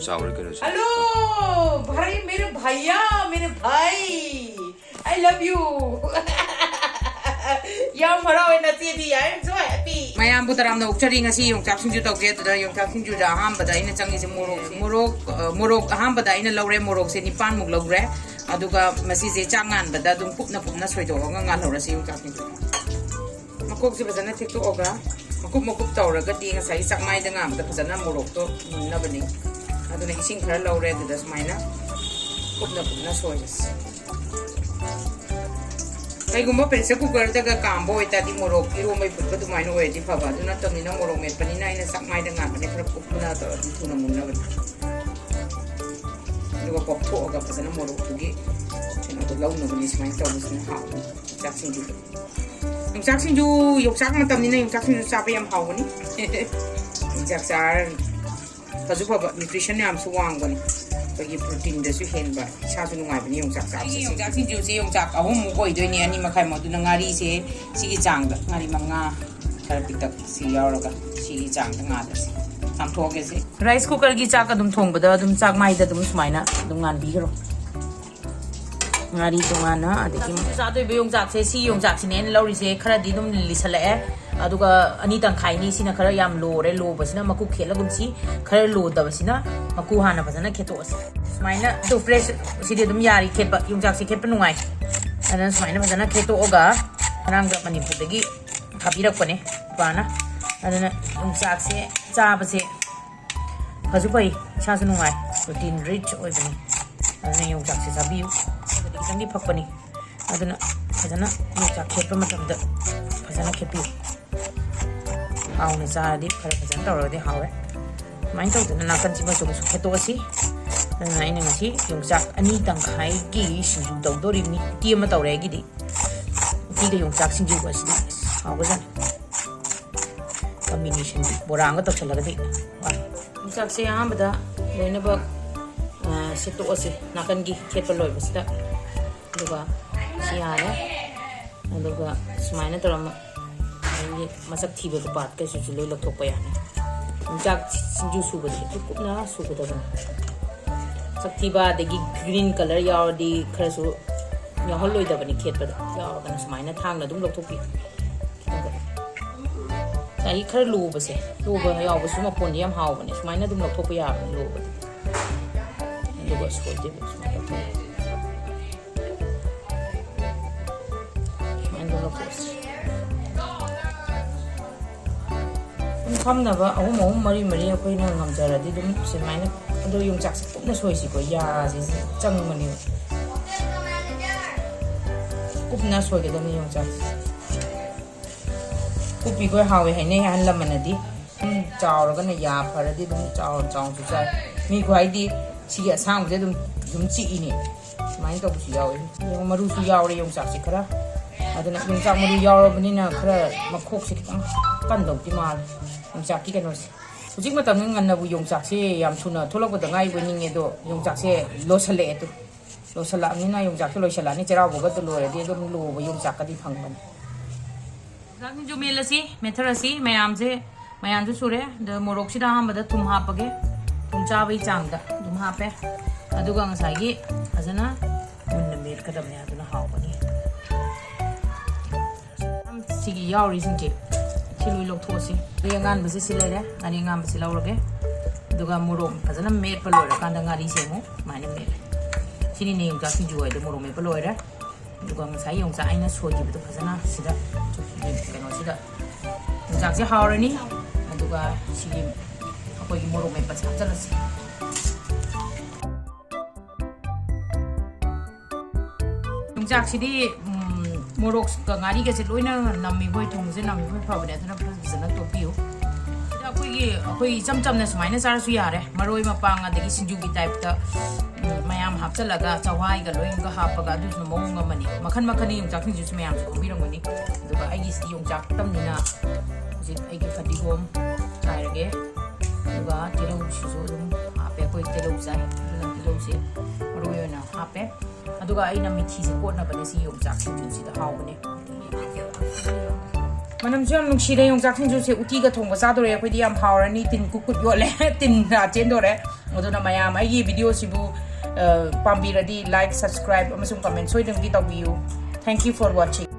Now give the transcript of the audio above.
चावल के हेलो भाई मेरे भैया मेरे भाई I love you याम हरावे नसीदी I am so happy mayam bu taram na ukchari ngasi Yongchak Singju tawge da Yongchak Singju da ham bada ina changi se morok ham bada ina lawre morok se nipan muk lawre aduga masi je changan bada dum pupna soido nga nga lawra se Yongchak Singju makok se bajana thik to oga makuk tawra ga di ngasai chakmai da ngam da bajana morok to munna bani aduna ising khara lawre da smaina pupna soidas kay gumba pressure cooker daga kambo itadi morok iro may putpa dumay no wedi phaba duna tamni na morok met panina ina sakmay da nga mane khara pupna to thuna munna ban duga popto aga pasana morok tugi ina to law no bani smai to busna ha Yongchak Singju Yongchak matamni na Yongchak Singju sabe yam haw bani Yongchak sar kazu phaba nutrition yam suwang bani bagi protein da su hen ba sa su nungai bani Yongchak sa Yongchak Singju se Yongchak ahum mu koi doi ni ani makai mo duna ngari se sigi chang da ngari manga kar pitak si yauraga sigi chang da nga da sam thoge se rice cooker gi chak adum thong bada adum chak mai da dum sumaina dum ngan bi gro ngari tongana adiki sa doi be Yongchak se si Yongchak sine lauri se khara di dum lisala e aduga ani tang khai ni sina khara yam lo re lo basina maku khela gum si khara lo da basina maku hana basana kheto as smaina to fresh si de dum yari khepa Yongchak si khepa nungai anan smaina basana kheto oga rang ga Manipur dagi khabirak pane bana adana Yongchak se cha base hazu pai cha su nungai protein rich oi bani adana Yongchak se sabiu tangi phakpani adana basana Yongchak khepa matam da basana khepi haune sa di khare phajan tawra de hawe main taw dana nakan chi ma su kheto si na ina ngasi Yongchak ani tang khai gi singju taw dori ni ti ma tawre gi di ti de Yongchak Singju ba si hawa jan combination borang ta chala ga di Yongchak se ha bada loina ba se to si nakan gi khepa loi basta duga si ara duga smaina taram masak thiba to bat ka su loi lok thok pa ya Yongchak Singju su ba di kupna su ba da sak thiba de gi green color yaw di khara su ya hol loi da bani khet pa da yaw kan smaina thang na dum lok thok pi ai khara lu ba se lu ba yaw ba su ma pon yam haw bani smaina dum lok thok pa ya lu ba lu ba su de ba smaina kham na ba ahum mari akoi na ngamjara di dum se maina ado Yongchak se kupna soi si ko ya ji chang mani kupna soi ge dam Yongchak kupi ko hawe hai ne han lam na di chaw ra na ya phar di dum chaw su sai mi ko ai di si ya sang je dum chi ni main to si yaw yong maru su yaw re Yongchak si khara adana Yongchak maru yaw ra bani na khara makhok si kitang kan dom ti mal Yongchak ki kano se hujik matam ngan na bu Yongchak se yam thuna tholok ba ngai bu ninge do Yongchak se lo sale tu lo sala ni na Yongchak se lo sala ni chera bo ga to lo de dum lo bu Yongchak ka di phang ban Yongchak ju melasi metharasi mayam ju sure de morok si da ham ba da tum ha page tum cha bai chang da dum ha pe aduga ngasai gi azana mun met ka dam ya aduna haw bani am sigi yauri sin ke Chilui lok thosi ngan basi silai re ngani ngam basi lawrage duga morok phajana met pa loi ra kanda ngari semu mane met sini ne Yongchak Singju ai de morok met pa loi ra duga ngasai Yongchak aina soi gi bu phajana sida kano sida Yongchak se hawrani duga sigi akoi gi morok met pa chapjana si Yongchak sidi morok ka ngari ga se loina nammi boi thong se nammi boi pha bane thana phajana to piu da akoi cham na sumaina sar su yare maroi ma pang adagi Singju gi type ta mayam hapchalaga chawai ga loin ga hapaga du no mong mani makhan ni Yongchak Singju se mayam ko birang mani duga ai gi Yongchak tamni na ji ai gi khadi gom tairage duga telo shizo dum ape koi telo sai telo se maroi na ape aduga ai na mithi se ko na bane si Yongchak Singju si da haw bane manam jam nung shire Yongchak Singju se uti ga thong ba sa do re khoi di am hawra ni tin kukut yo le tin ra chen do re ꯑꯗꯨꯅ ꯃꯌꯥꯝ ꯑꯩꯒꯤ ꯚꯤꯗꯤꯑꯣꯁꯤꯕꯨ ꯄꯥꯝꯕꯤꯔꯗꯤ like subscribe ꯑꯃꯁꯨꯡ ꯀꯃꯦꯟ ꯁꯣꯏꯗꯅꯗꯤ ꯇꯧꯕꯤꯌꯨ thank you four washing